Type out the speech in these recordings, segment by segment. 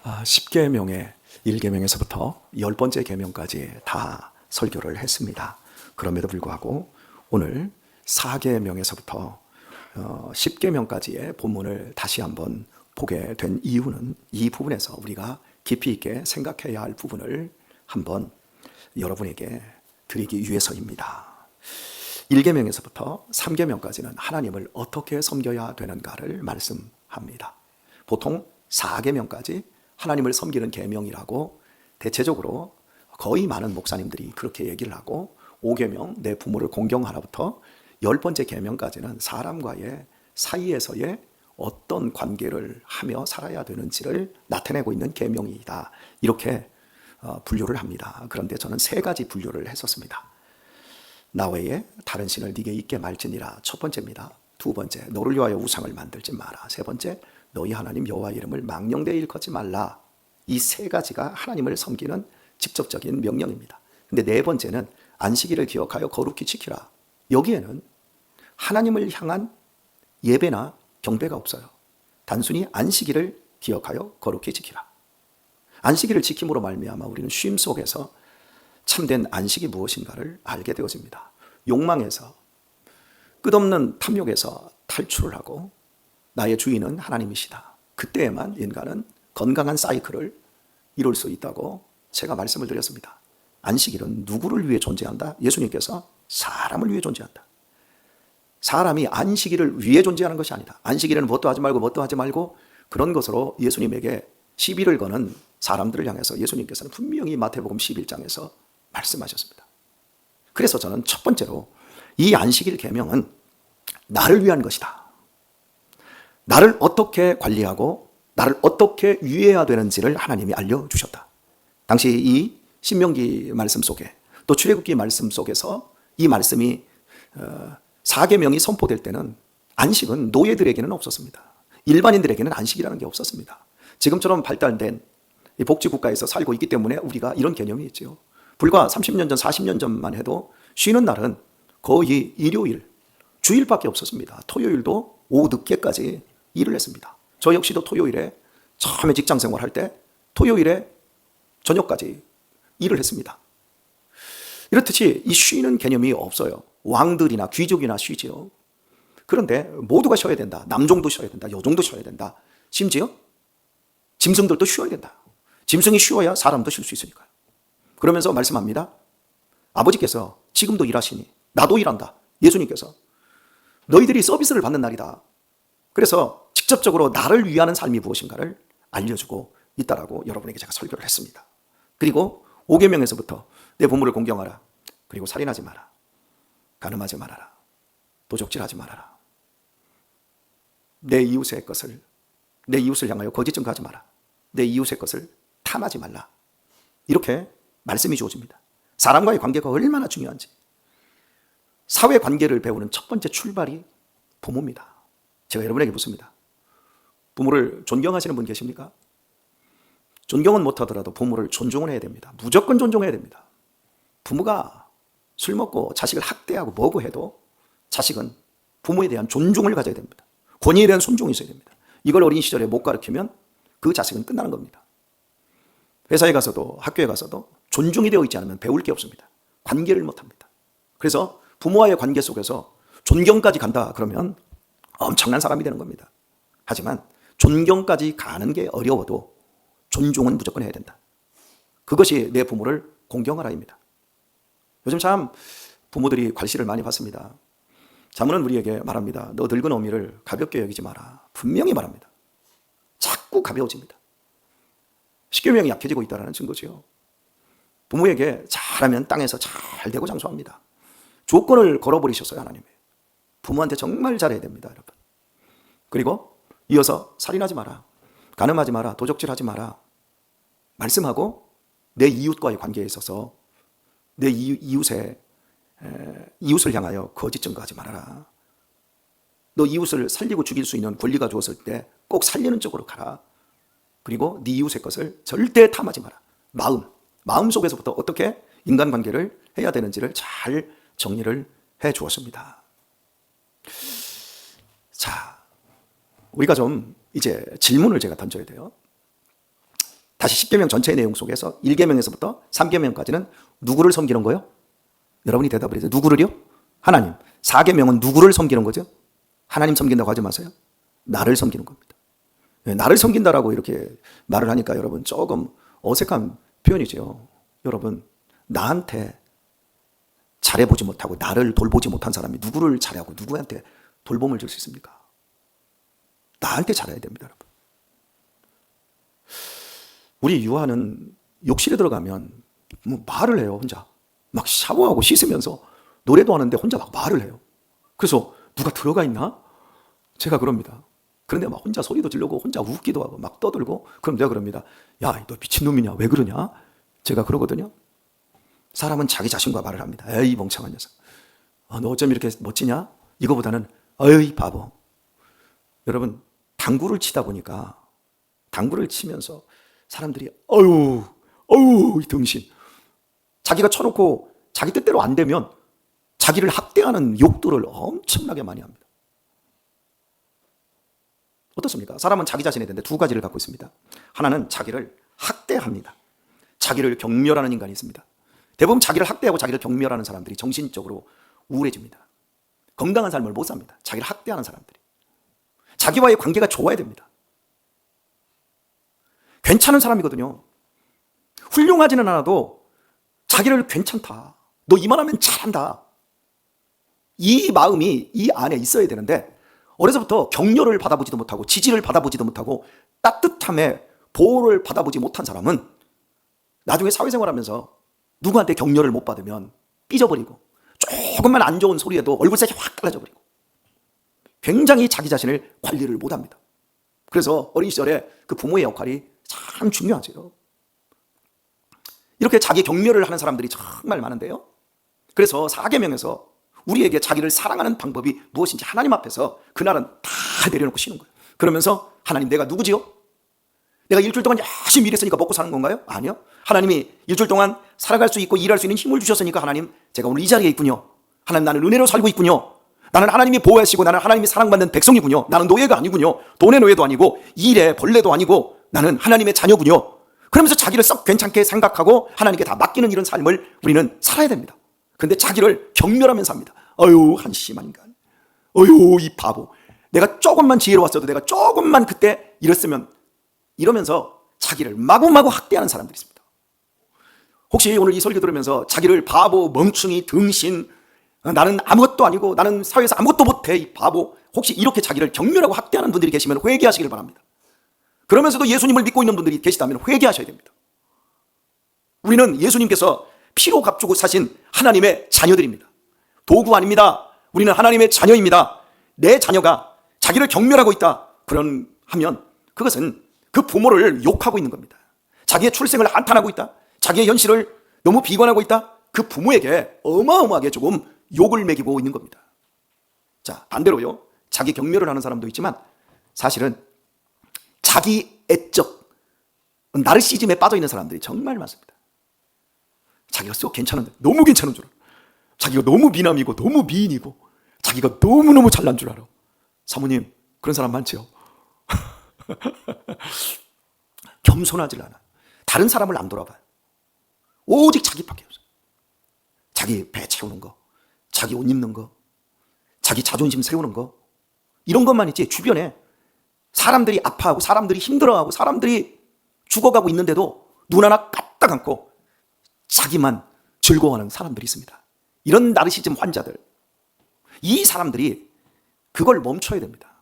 10계명의 1계명에서부터 10번째 계명까지 다 설교를 했습니다. 그럼에도 불구하고 오늘 4계명에서부터 10계명까지의 본문을 다시 한번 보게 된 이유는 이 부분에서 우리가 깊이 있게 생각해야 할 부분을 한번 여러분에게 드리기 위해서입니다. 1계명에서부터 3계명까지는 하나님을 어떻게 섬겨야 되는가를 말씀합니다. 보통 4계명까지 하나님을 섬기는 계명이라고 대체적으로 거의 많은 목사님들이 그렇게 얘기를 하고, 5계명 내 부모를 공경하라부터 10번째 계명까지는 사람과의 사이에서의 어떤 관계를 하며 살아야 되는지를 나타내고 있는 계명이다, 이렇게 분류를 합니다. 그런데 저는 3가지 분류를 했었습니다. 나 외에 다른 신을 네게 있게 말지니라, 첫 번째입니다. 두 번째, 너를 위하여 우상을 만들지 마라. 세 번째, 너희 하나님 여호와 이름을 망령되이 일컫지 말라. 이 3가지가 하나님을 섬기는 직접적인 명령입니다. 근데 4번째는 안식일을 기억하여 거룩히 지키라. 여기에는 하나님을 향한 예배나 경배가 없어요. 단순히 안식일을 기억하여 거룩히 지키라. 안식일을 지킴으로 말미암아 우리는 쉼 속에서 참된 안식이 무엇인가를 알게 되어집니다. 욕망에서, 끝없는 탐욕에서 탈출을 하고 나의 주인은 하나님이시다. 그때에만 인간은 건강한 사이클을 이룰 수 있다고 제가 말씀을 드렸습니다. 안식일은 누구를 위해 존재한다? 예수님께서 사람을 위해 존재한다. 사람이 안식일을 위해 존재하는 것이 아니다. 안식일에는 뭣도 하지 말고 그런 것으로 예수님에게 시비를 거는 사람들을 향해서 예수님께서는 분명히 마태복음 11장에서 말씀하셨습니다. 그래서 저는 첫 번째로 이 안식일 계명은 나를 위한 것이다. 나를 어떻게 관리하고 나를 어떻게 유의해야 되는지를 하나님이 알려주셨다. 당시 이 신명기 말씀 속에, 또 출애굽기 말씀 속에서 이 말씀이 4계명이 선포될 때는 안식은 노예들에게는 없었습니다. 일반인들에게는 안식이라는 게 없었습니다. 지금처럼 발달된 복지국가에서 살고 있기 때문에 우리가 이런 개념이 있죠. 불과 30년 전, 40년 전만 해도 쉬는 날은 거의 일요일, 주일밖에 없었습니다. 토요일도 오후 늦게까지 일을 했습니다. 저 역시도 토요일에 처음에 직장 생활할 때 토요일에 저녁까지 일을 했습니다. 이렇듯이 이 쉬는 개념이 없어요. 왕들이나 귀족이나 쉬지요. 그런데 모두가 쉬어야 된다. 남종도 쉬어야 된다. 여종도 쉬어야 된다. 심지어 짐승들도 쉬어야 된다. 짐승이 쉬어야 사람도 쉴 수 있으니까요. 그러면서 말씀합니다. 아버지께서 지금도 일하시니 나도 일한다. 예수님께서 너희들이 서비스를 받는 날이다. 그래서 직접적으로 나를 위하는 삶이 무엇인가를 알려주고 있다라고 여러분에게 제가 설교를 했습니다. 그리고 5계명에서부터 내 부모를 공경하라. 그리고 살인하지 마라. 간음하지 말아라. 도적질하지 말아라. 내 이웃의 것을, 내 이웃을 향하여 거짓 증거하지 마라. 내 이웃의 것을 탐하지 말라. 이렇게 말씀이 주어집니다. 사람과의 관계가 얼마나 중요한지. 사회관계를 배우는 첫 번째 출발이 부모입니다. 제가 여러분에게 묻습니다. 부모를 존경하시는 분 계십니까? 존경은 못하더라도 부모를 존중은 해야 됩니다. 무조건 존중해야 됩니다. 부모가 술 먹고 자식을 학대하고 뭐고 해도 자식은 부모에 대한 존중을 가져야 됩니다. 권위에 대한 존중이 있어야 됩니다. 이걸 어린 시절에 못 가르치면 그 자식은 끝나는 겁니다. 회사에 가서도 학교에 가서도 존중이 되어 있지 않으면 배울 게 없습니다. 관계를 못합니다. 그래서 부모와의 관계 속에서 존경까지 간다 그러면 엄청난 사람이 되는 겁니다. 하지만 존경까지 가는 게 어려워도 존중은 무조건 해야 된다. 그것이 내 부모를 공경하라입니다. 요즘 참 부모들이 괄시를 많이 받습니다. 자문은 우리에게 말합니다. 너 늙은 어미를 가볍게 여기지 마라. 분명히 말합니다. 자꾸 가벼워집니다. 십계명이 약해지고 있다는 증거지요. 부모에게 잘하면 땅에서 잘 되고 장수합니다. 조건을 걸어버리셨어요, 하나님이. 부모한테 정말 잘해야 됩니다, 여러분. 그리고 이어서 살인하지 마라. 간음하지 마라. 도적질하지 마라. 말씀하고 내 이웃과의 관계에 있어서 내 이웃을 향하여 거짓 증거하지 말아라. 너 이웃을 살리고 죽일 수 있는 권리가 주었을 때 꼭 살리는 쪽으로 가라. 그리고 네 이웃의 것을 절대 탐하지 마라. 마음 속에서부터 어떻게 인간관계를 해야 되는지를 잘 정리를 해 주었습니다. 자, 우리가 좀 이제 질문을 제가 던져야 돼요. 다시 10계명 전체의 내용 속에서 1계명에서부터 3계명까지는 누구를 섬기는 거예요? 여러분이 대답을 해주세요. 누구를요? 하나님. 4계명은 누구를 섬기는 거죠? 하나님 섬긴다고 하지 마세요. 나를 섬기는 겁니다. 나를 섬긴다라고 이렇게 말을 하니까 여러분 조금 어색한 표현이죠. 여러분, 나한테 잘해보지 못하고 나를 돌보지 못한 사람이 누구를 잘하고 누구한테 돌봄을 줄 수 있습니까? 나한테 잘해야 됩니다, 여러분. 우리 유아는 욕실에 들어가면 뭐 말을 해요, 혼자. 막 샤워하고 씻으면서 노래도 하는데 혼자 막 말을 해요. 그래서 누가 들어가 있나? 제가 그럽니다. 그런데 막 혼자 소리도 지르고 혼자 웃기도 하고 막 떠들고, 그럼 내가 그럽니다. 야, 너 미친놈이냐? 왜 그러냐? 제가 그러거든요. 사람은 자기 자신과 말을 합니다. 에이, 멍청한 녀석. 너 어쩜 이렇게 멋지냐? 이거보다는 어이, 바보. 여러분, 당구를 치다 보니까 당구를 치면서 사람들이 어유, 이 등신. 자기가 쳐놓고 자기 뜻대로 안 되면 자기를 학대하는 욕들을 엄청나게 많이 합니다. 어떻습니까? 사람은 자기 자신에 대한 두 가지를 갖고 있습니다. 하나는 자기를 학대합니다. 자기를 경멸하는 인간이 있습니다. 대부분 자기를 학대하고 자기를 경멸하는 사람들이 정신적으로 우울해집니다. 건강한 삶을 못 삽니다. 자기를 학대하는 사람들이. 자기와의 관계가 좋아야 됩니다. 괜찮은 사람이거든요. 훌륭하지는 않아도 자기를 괜찮다. 너 이만하면 잘한다. 이 마음이 이 안에 있어야 되는데, 어려서부터 격려를 받아보지도 못하고 지지를 받아보지도 못하고 따뜻함에 보호를 받아보지 못한 사람은 나중에 사회생활하면서 누구한테 격려를 못 받으면 삐져버리고, 조금만 안 좋은 소리에도 얼굴색이 확 달라져버리고, 굉장히 자기 자신을 관리를 못합니다. 그래서 어린 시절에 그 부모의 역할이 참 중요하죠. 이렇게 자기 격려를 하는 사람들이 정말 많은데요, 그래서 4계명에서 우리에게 자기를 사랑하는 방법이 무엇인지 하나님 앞에서 그날은 다 내려놓고 쉬는 거예요. 그러면서 하나님, 내가 누구지요? 내가 일주일 동안 열심히 일했으니까 먹고 사는 건가요? 아니요. 하나님이 일주일 동안 살아갈 수 있고 일할 수 있는 힘을 주셨으니까 하나님, 제가 오늘 이 자리에 있군요. 하나님, 나는 은혜로 살고 있군요. 나는 하나님이 보호하시고 나는 하나님이 사랑받는 백성이군요. 나는 노예가 아니군요. 돈의 노예도 아니고 일의 벌레도 아니고 나는 하나님의 자녀군요. 그러면서 자기를 썩 괜찮게 생각하고 하나님께 다 맡기는 이런 삶을 우리는 살아야 됩니다. 근데 자기를 경멸하면서 합니다. 어휴, 한심한 인간. 어휴, 이 바보. 내가 조금만 지혜로웠어도, 내가 조금만 그때 이랬으면, 이러면서 자기를 마구마구 학대하는 사람들이 있습니다. 혹시 오늘 이 설교 들으면서 자기를 바보, 멍충이, 등신, 나는 아무것도 아니고 나는 사회에서 아무것도 못해, 이 바보, 혹시 이렇게 자기를 경멸하고 학대하는 분들이 계시면 회개하시길 바랍니다. 그러면서도 예수님을 믿고 있는 분들이 계시다면 회개하셔야 됩니다. 우리는 예수님께서 피로 값주고 사신 하나님의 자녀들입니다. 도구 아닙니다. 우리는 하나님의 자녀입니다. 내 자녀가 자기를 경멸하고 있다, 하면 그것은 그 부모를 욕하고 있는 겁니다. 자기의 출생을 한탄하고 있다, 자기의 현실을 너무 비관하고 있다, 그 부모에게 어마어마하게 조금 욕을 매기고 있는 겁니다. 자, 반대로요, 자기 경멸을 하는 사람도 있지만 사실은 자기 애적 나르시즘에 빠져 있는 사람들이 정말 많습니다. 자기가 썩 괜찮은데, 너무 괜찮은 줄 알아. 자기가 너무 미남이고 너무 미인이고 자기가 너무너무 잘난 줄 알아. 사모님, 그런 사람 많죠. 겸손하질 않아. 다른 사람을 안 돌아봐요. 오직 자기밖에 없어요. 자기 배 채우는 거, 자기 옷 입는 거, 자기 자존심 세우는 거, 이런 것만 있지 주변에 사람들이 아파하고 사람들이 힘들어하고 사람들이 죽어가고 있는데도 눈 하나 까딱 감고 자기만 즐거워하는 사람들이 있습니다. 이런 나르시즘 환자들, 이 사람들이 그걸 멈춰야 됩니다.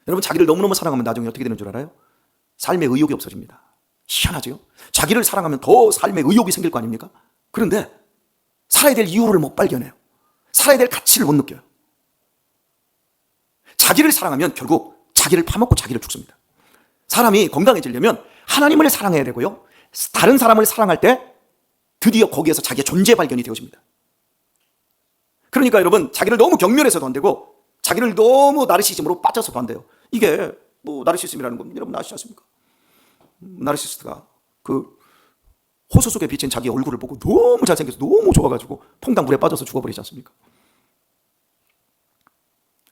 여러분, 자기를 너무너무 사랑하면 나중에 어떻게 되는 줄 알아요? 삶의 의욕이 없어집니다. 희한하죠? 자기를 사랑하면 더 삶의 의욕이 생길 거 아닙니까? 그런데 살아야 될 이유를 못 발견해요. 살아야 될 가치를 못 느껴요. 자기를 사랑하면 결국 자기를 파먹고 자기를 죽습니다. 사람이 건강해지려면 하나님을 사랑해야 되고요, 다른 사람을 사랑할 때 드디어 거기에서 자기의 존재 발견이 되어집니다. 그러니까 여러분, 자기를 너무 경멸해서도 안 되고 자기를 너무 나르시즘으로 빠져서도 안 돼요. 이게 뭐 나르시즘이라는 건 여러분 아시지 않습니까? 나르시스트가 그 호수 속에 비친 자기 얼굴을 보고 너무 잘생겨서 너무 좋아가지고 퐁당 물에 빠져서 죽어버리지 않습니까?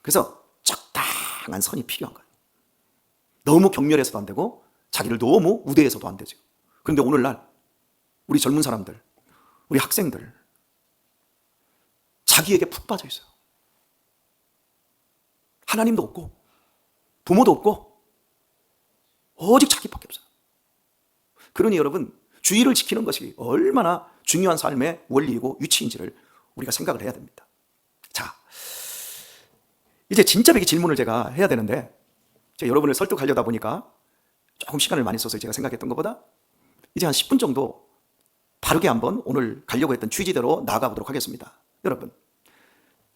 그래서 적당한 선이 필요한 거예요. 너무 경멸해서도 안 되고 자기를 너무 우대해서도 안 되죠. 그런데 오늘날 우리 젊은 사람들, 우리 학생들 자기에게 푹 빠져 있어요. 하나님도 없고 부모도 없고 오직 자기밖에 없어요. 그러니 여러분, 주의를 지키는 것이 얼마나 중요한 삶의 원리이고 위치인지를 우리가 생각을 해야 됩니다. 자, 이제 진짜 배기 질문을 제가 해야 되는데, 제가 여러분을 설득하려다 보니까 조금 시간을 많이 써서 제가 생각했던 것보다 이제 한 10분 정도 바르게 한번 오늘 가려고 했던 취지대로 나아가보도록 하겠습니다. 여러분,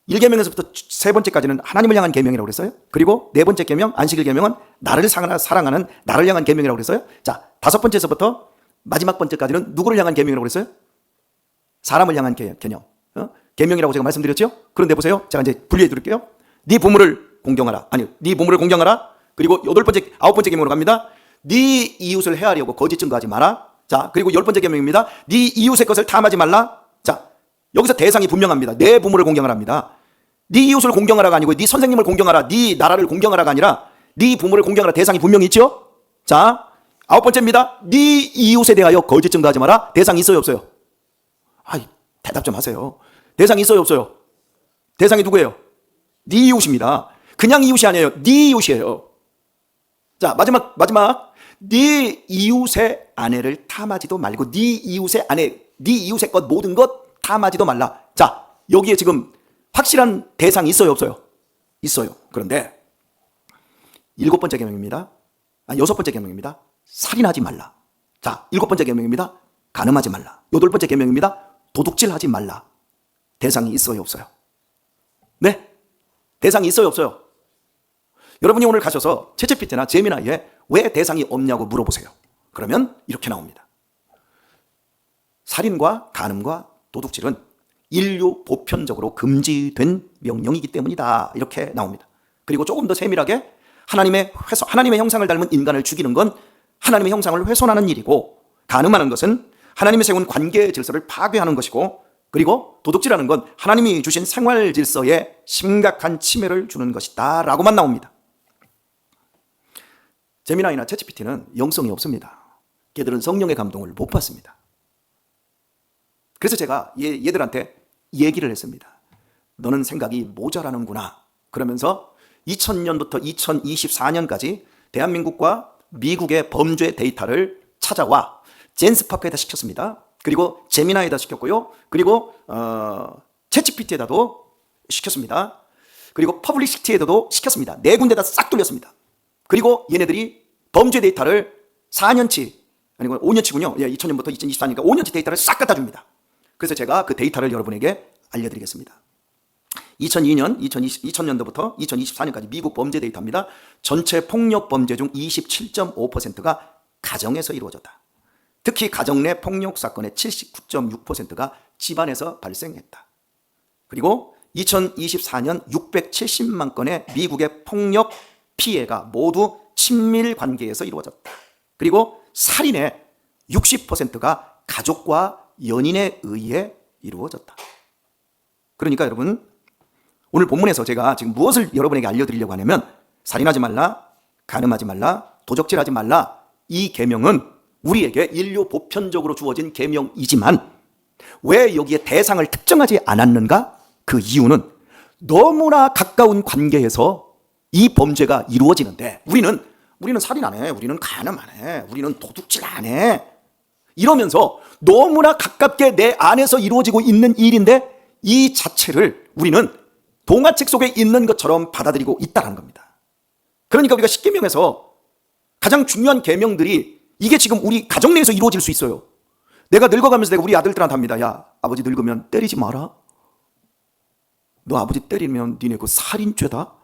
1계명에서부터 세 번째까지는 하나님을 향한 계명이라고 그랬어요. 그리고 네 번째 계명, 안식일 계명은 나를 사랑하는 나를 향한 계명이라고 그랬어요. 자, 다섯 번째에서부터 마지막 번째까지는 누구를 향한 계명이라고 그랬어요? 사람을 향한 개념. 계명이라고 제가 말씀드렸죠? 그런데 보세요. 제가 이제 분리해 드릴게요. 네 부모를 공경하라. 아니, 네 부모를 공경하라. 그리고 아홉 번째 계명으로 갑니다. 네 이웃을 해하려고 거짓 증거하지 마라. 자, 그리고 10번째 계명입니다. 네 이웃의 것을 탐하지 말라. 자, 여기서 대상이 분명합니다. 내 부모를 공경하랍니다. 네 이웃을 공경하라가 아니고 네 선생님을 공경하라, 네 나라를 공경하라가 아니라 네 부모를 공경하라. 대상이 분명히 있죠? 자, 아홉 번째입니다. 네 이웃에 대하여 거짓 증거하지 마라. 대상이 있어요, 없어요? 아이, 대답 좀 하세요. 대상이 있어요, 없어요? 대상이 누구예요? 네 이웃입니다. 그냥 이웃이 아니에요. 네 이웃이에요. 자, 마지막. 네 이웃의 아내를 탐하지도 말고 네 이웃의 아내, 네 이웃의 것 모든 것 탐하지도 말라. 자, 여기에 지금 확실한 대상이 있어요, 없어요? 있어요. 그런데 여섯 번째 계명입니다. 살인하지 말라. 자, 일곱 번째 계명입니다. 간음하지 말라. 여덟 번째 계명입니다. 도둑질하지 말라. 대상이 있어요, 없어요? 네? 대상이 있어요, 없어요? 여러분이 오늘 가셔서 챗GPT나 제미나이에 왜 대상이 없냐고 물어보세요. 그러면 이렇게 나옵니다. 살인과 간음과 도둑질은 인류 보편적으로 금지된 명령이기 때문이다. 이렇게 나옵니다. 그리고 조금 더 세밀하게 하나님의 형상을 닮은 인간을 죽이는 건 하나님의 형상을 훼손하는 일이고, 간음하는 것은 하나님이 세운 관계 질서를 파괴하는 것이고, 그리고 도둑질하는 건 하나님이 주신 생활 질서에 심각한 침해를 주는 것이다 라고만 나옵니다. 제미나이나 챗GPT는 영성이 없습니다. 걔들은 성령의 감동을 못 받습니다. 그래서 제가 얘들한테 얘기를 했습니다. 너는 생각이 모자라는구나. 그러면서 2000년부터 2024년까지 대한민국과 미국의 범죄 데이터를 찾아와 젠스파크에다 시켰습니다. 그리고 제미나이에다 시켰고요. 그리고 챗GPT에다도 시켰습니다. 그리고 퍼블리시티에다도 시켰습니다. 네 군데다 싹 돌렸습니다. 그리고 얘네들이 범죄 데이터를 4년치, 아니고 5년치군요. 2000년부터 2024년이니까 5년치 데이터를 싹 갖다 줍니다. 그래서 제가 그 데이터를 여러분에게 알려드리겠습니다. 2000년도부터 2024년까지 미국 범죄 데이터입니다. 전체 폭력 범죄 중 27.5%가 가정에서 이루어졌다. 특히 가정 내 폭력 사건의 79.6%가 집안에서 발생했다. 그리고 2024년 670만 건의 미국의 폭력 피해가 모두 친밀 관계에서 이루어졌다. 그리고 살인의 60%가 가족과 연인에 의해 이루어졌다. 그러니까 여러분, 오늘 본문에서 제가 지금 무엇을 여러분에게 알려드리려고 하냐면, 살인하지 말라, 간음하지 말라, 도적질하지 말라, 이 계명은 우리에게 인류 보편적으로 주어진 계명이지만 왜 여기에 대상을 특정하지 않았는가? 그 이유는 너무나 가까운 관계에서 이 범죄가 이루어지는데, 우리는 살인 안 해, 우리는 간음 안 해, 우리는 도둑질 안 해, 이러면서 너무나 가깝게 내 안에서 이루어지고 있는 일인데 이 자체를 우리는 동화책 속에 있는 것처럼 받아들이고 있다는 겁니다. 그러니까 우리가 10계명에서 가장 중요한 계명들이 이게 지금 우리 가정 내에서 이루어질 수 있어요. 내가 늙어가면서 내가 우리 아들들한테 합니다. 야, 아버지 늙으면 때리지 마라. 너 아버지 때리면 니네 그 살인죄다.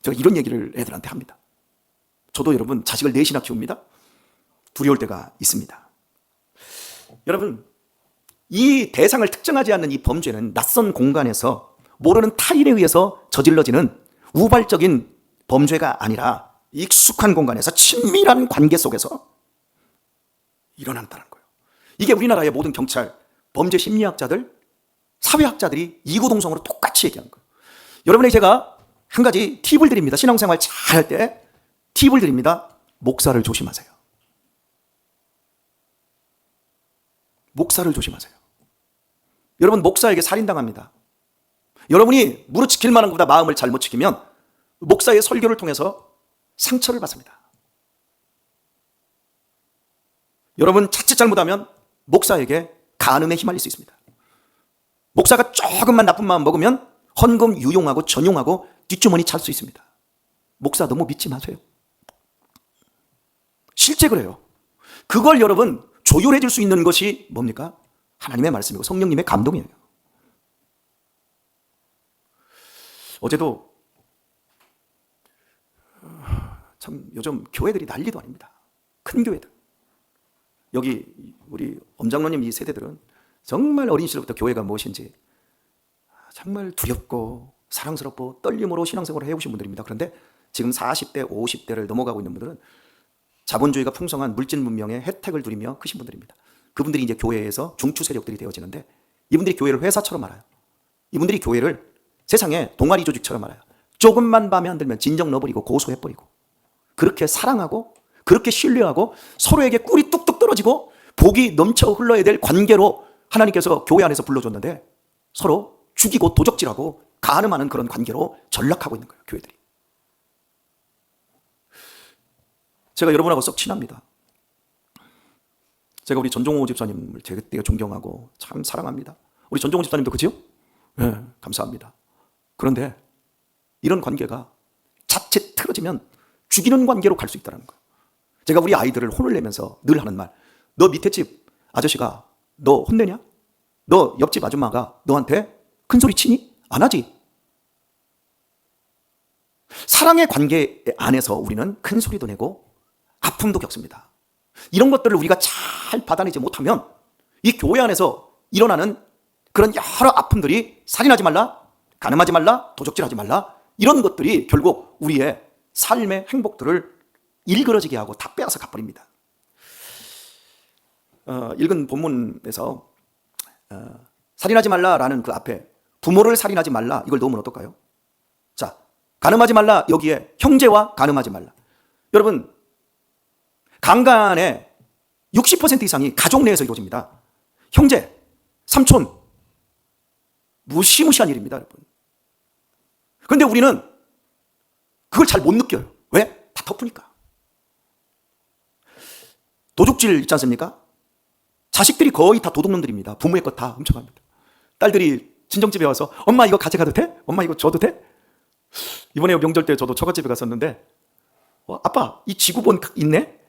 제가 이런 얘기를 애들한테 합니다. 저도 여러분 자식을 넷이나 키웁니다. 두려울 때가 있습니다. 여러분, 이 대상을 특정하지 않는 이 범죄는 낯선 공간에서 모르는 타인에 의해서 저질러지는 우발적인 범죄가 아니라 익숙한 공간에서 친밀한 관계 속에서 일어난다는 거예요. 이게 우리나라의 모든 경찰, 범죄 심리학자들, 사회학자들이 이구동성으로 똑같이 얘기하는 거예요. 여러분에게 제가 한 가지 팁을 드립니다. 신앙생활 잘 할 때 팁을 드립니다. 목사를 조심하세요. 목사를 조심하세요. 여러분, 목사에게 살인당합니다. 여러분이 무릎 지킬 만한 것보다 마음을 잘못 지키면 목사의 설교를 통해서 상처를 받습니다. 여러분, 자칫 잘못하면 목사에게 간음에 휘말릴 수 있습니다. 목사가 조금만 나쁜 마음 먹으면 헌금 유용하고 전용하고 뒷주머니 찰 수 있습니다. 목사 너무 믿지 마세요. 실제 그래요. 그걸 여러분 조율해 줄 수 있는 것이 뭡니까? 하나님의 말씀이고 성령님의 감동이에요. 어제도 참 요즘 교회들이 난리도 아닙니다. 큰 교회들. 여기 우리 엄장로님 이 세대들은 정말 어린 시절부터 교회가 무엇인지 정말 두렵고 사랑스럽고 떨림으로 신앙생활을 해오신 분들입니다. 그런데 지금 40대, 50대를 넘어가고 있는 분들은 자본주의가 풍성한 물질 문명의 혜택을 누리며 크신 분들입니다. 그분들이 이제 교회에서 중추 세력들이 되어지는데 이분들이 교회를 회사처럼 알아요. 이분들이 교회를 세상에 동아리 조직처럼 알아요. 조금만 마음에 안 들면 진정 넣어버리고 고소해버리고 그렇게 사랑하고 그렇게 신뢰하고 서로에게 꿀이 뚝뚝 떨어지고 복이 넘쳐 흘러야 될 관계로 하나님께서 교회 안에서 불러줬는데 서로 죽이고 도적질하고 간음하는 그런 관계로 전락하고 있는 거예요, 교회들이. 제가 여러분하고 썩 친합니다. 제가 우리 전종호 집사님을 되게 존경하고 참 사랑합니다. 우리 전종호 집사님도 그지요? 네, 감사합니다. 그런데 이런 관계가 자칫 틀어지면 죽이는 관계로 갈 수 있다는 거예요. 제가 우리 아이들을 혼을 내면서 늘 하는 말, 너 밑에 집 아저씨가 너 혼내냐? 너 옆집 아줌마가 너한테 큰 소리 치니? 안 하지? 사랑의 관계 안에서 우리는 큰 소리도 내고 아픔도 겪습니다. 이런 것들을 우리가 잘 받아내지 못하면 이 교회 안에서 일어나는 그런 여러 아픔들이 살인하지 말라, 간음하지 말라, 도적질하지 말라 이런 것들이 결국 우리의 삶의 행복들을 일그러지게 하고 다 빼앗아 가버립니다. 읽은 본문에서 살인하지 말라라는 그 앞에 부모를 살인하지 말라 이걸 넣으면 어떨까요? 자, 간음하지 말라 여기에 형제와 간음하지 말라. 여러분, 강간의 60% 이상이 가족 내에서 이루어집니다. 형제, 삼촌, 무시무시한 일입니다, 여러분. 그런데 우리는 그걸 잘 못 느껴요. 왜? 다 덮으니까. 도둑질 있지 않습니까? 자식들이 거의 다 도둑놈들입니다. 부모의 것 다 훔쳐갑니다. 딸들이 친정집에 와서 엄마 이거 가져가도 돼? 엄마 이거 줘도 돼? 이번에 명절 때 저도 처갓집에 갔었는데 아빠 이 지구본 있네?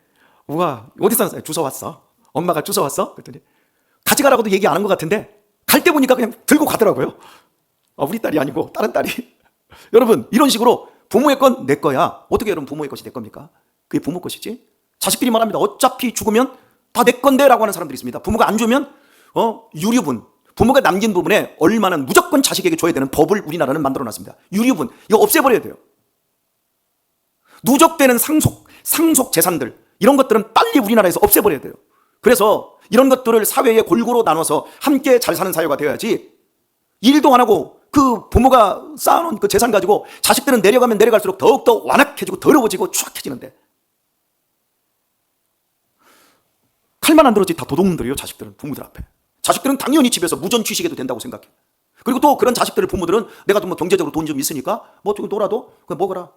우와 어디서 샀어요? 주워 왔어. 엄마가 주워 왔어? 그랬더니 가져가라고도 얘기 안 한 것 같은데 갈 때 보니까 그냥 들고 가더라고요. 우리 딸이 아니고 다른 딸이. 여러분 이런 식으로 부모의 건 내 거야. 어떻게 여러분 부모의 것이 내 겁니까? 그게 부모 것이지. 자식들이 말합니다. 어차피 죽으면 다 내 건데 라고 하는 사람들이 있습니다. 부모가 안 주면 유류분, 부모가 남긴 부분에 얼마는 무조건 자식에게 줘야 되는 법을 우리나라는 만들어놨습니다. 유류분 이거 없애버려야 돼요. 누적되는 상속 재산들 이런 것들은 빨리 우리나라에서 없애버려야 돼요. 그래서 이런 것들을 사회에 골고루 나눠서 함께 잘 사는 사회가 되어야지 일도 안 하고 그 부모가 쌓아놓은 그 재산 가지고 자식들은 내려가면 내려갈수록 더욱더 완악해지고 더러워지고 추악해지는데 칼만 안 들어지 다 도둑놈들이에요. 자식들은 부모들 앞에. 자식들은 당연히 집에서 무전 취식해도 된다고 생각해. 그리고 또 그런 자식들을 부모들은 내가 좀 뭐 경제적으로 돈이 좀 있으니까 뭐 좀 놀아도 그냥 먹어라.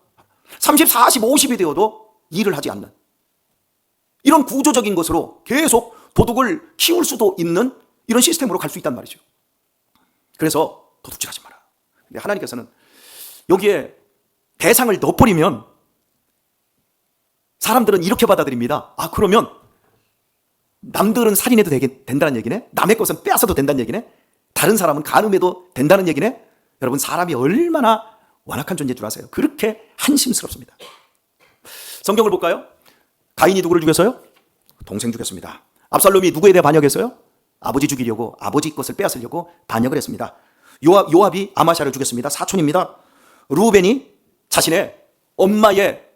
30, 40, 50이 되어도 일을 하지 않는 이런 구조적인 것으로 계속 도둑을 키울 수도 있는 이런 시스템으로 갈 수 있단 말이죠. 그래서 도둑질하지 마라. 근데 하나님께서는 여기에 대상을 넣어버리면 사람들은 이렇게 받아들입니다. 그러면 남들은 살인해도 된다는 얘기네? 남의 것은 빼앗아도 된다는 얘기네? 다른 사람은 간음해도 된다는 얘기네? 여러분 사람이 얼마나 완악한 존재인 줄 아세요? 그렇게 한심스럽습니다. 성경을 볼까요? 가인이 누구를 죽였어요? 동생 죽였습니다. 압살롬이 누구에 대해 반역했어요? 아버지 죽이려고 아버지 것을 빼앗으려고 반역을 했습니다. 요압이 아마샤를 죽였습니다. 사촌입니다. 루벤이 자신의 엄마의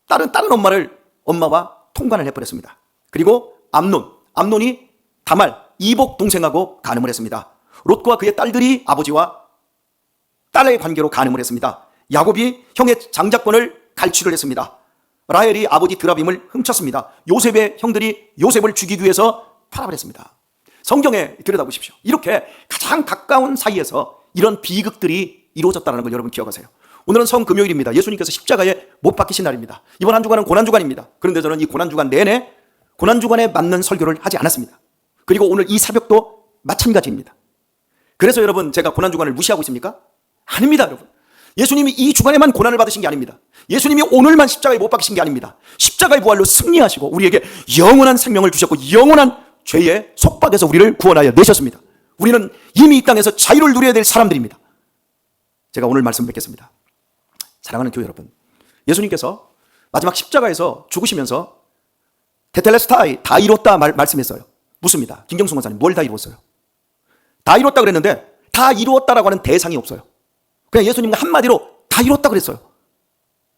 다른 엄마를 엄마와 통관을 해버렸습니다. 그리고 암논이 다말 이복 동생하고 간음을 했습니다. 롯과 그의 딸들이 아버지와 딸의 관계로 간음을 했습니다. 야곱이 형의 장자권을 갈취를 했습니다. 라헬이 아버지 드라빔을 훔쳤습니다. 요셉의 형들이 요셉을 죽이기 위해서 팔아버렸습니다. 성경에 들여다보십시오. 이렇게 가장 가까운 사이에서 이런 비극들이 이루어졌다는 걸 여러분 기억하세요. 오늘은 성금요일입니다. 예수님께서 십자가에 못 박히신 날입니다. 이번 한 주간은 고난주간입니다. 그런데 저는 이 고난주간 내내 고난주간에 맞는 설교를 하지 않았습니다. 그리고 오늘 이 새벽도 마찬가지입니다. 그래서 여러분 제가 고난주간을 무시하고 있습니까? 아닙니다, 여러분. 예수님이 이 주간에만 고난을 받으신 게 아닙니다. 예수님이 오늘만 십자가에 못 박히신 게 아닙니다. 십자가의 부활로 승리하시고 우리에게 영원한 생명을 주셨고 영원한 죄의 속박에서 우리를 구원하여 내셨습니다. 우리는 이미 이 땅에서 자유를 누려야 될 사람들입니다. 제가 오늘 말씀 뵙겠습니다. 사랑하는 교회 여러분, 예수님께서 마지막 십자가에서 죽으시면서 테텔레스타이, 다 이뤘다 말씀했어요. 묻습니다. 김경수 목사님, 뭘 다 이루었어요? 다 이뤘다 그랬는데 다 이루었다라고 하는 대상이 없어요. 그냥 예수님과 한마디로 다 이뤘다 그랬어요.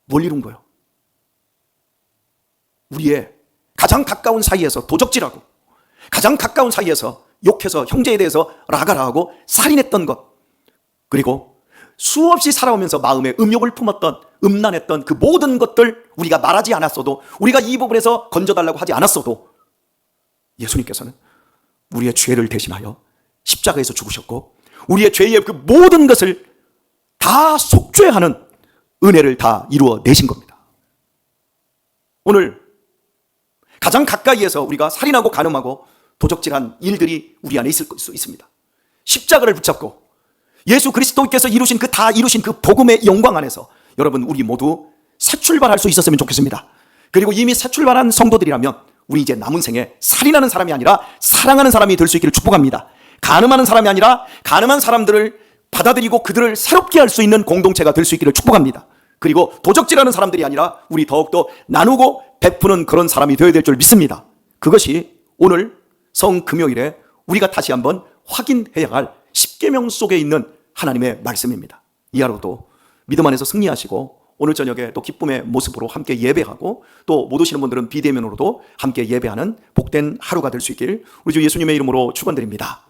뭘 이룬 거예요? 우리의 가장 가까운 사이에서 도적질하고 가장 가까운 사이에서 욕해서 형제에 대해서 라가라 하고 살인했던 것, 그리고 수없이 살아오면서 마음에 음욕을 품었던, 음란했던 그 모든 것들 우리가 말하지 않았어도, 우리가 이 부분에서 건져달라고 하지 않았어도 예수님께서는 우리의 죄를 대신하여 십자가에서 죽으셨고 우리의 죄의 그 모든 것을 다 속죄하는 은혜를 다 이루어 내신 겁니다. 오늘 가장 가까이에서 우리가 살인하고 간음하고 도적질한 일들이 우리 안에 있을 수 있습니다. 십자가를 붙잡고 예수 그리스도께서 이루신 그 다 이루신 그 복음의 영광 안에서 여러분 우리 모두 새 출발할 수 있었으면 좋겠습니다. 그리고 이미 새 출발한 성도들이라면 우리 이제 남은 생에 살인하는 사람이 아니라 사랑하는 사람이 될 수 있기를 축복합니다. 간음하는 사람이 아니라 간음한 사람들을 받아들이고 그들을 새롭게 할 수 있는 공동체가 될 수 있기를 축복합니다. 그리고 도적질하는 사람들이 아니라 우리 더욱더 나누고 베푸는 그런 사람이 되어야 될 줄 믿습니다. 그것이 오늘 성금요일에 우리가 다시 한번 확인해야 할 십계명 속에 있는 하나님의 말씀입니다. 이 하루도 믿음 안에서 승리하시고 오늘 저녁에 또 기쁨의 모습으로 함께 예배하고 또 못 오시는 분들은 비대면으로도 함께 예배하는 복된 하루가 될 수 있길 우리 주 예수님의 이름으로 축원드립니다.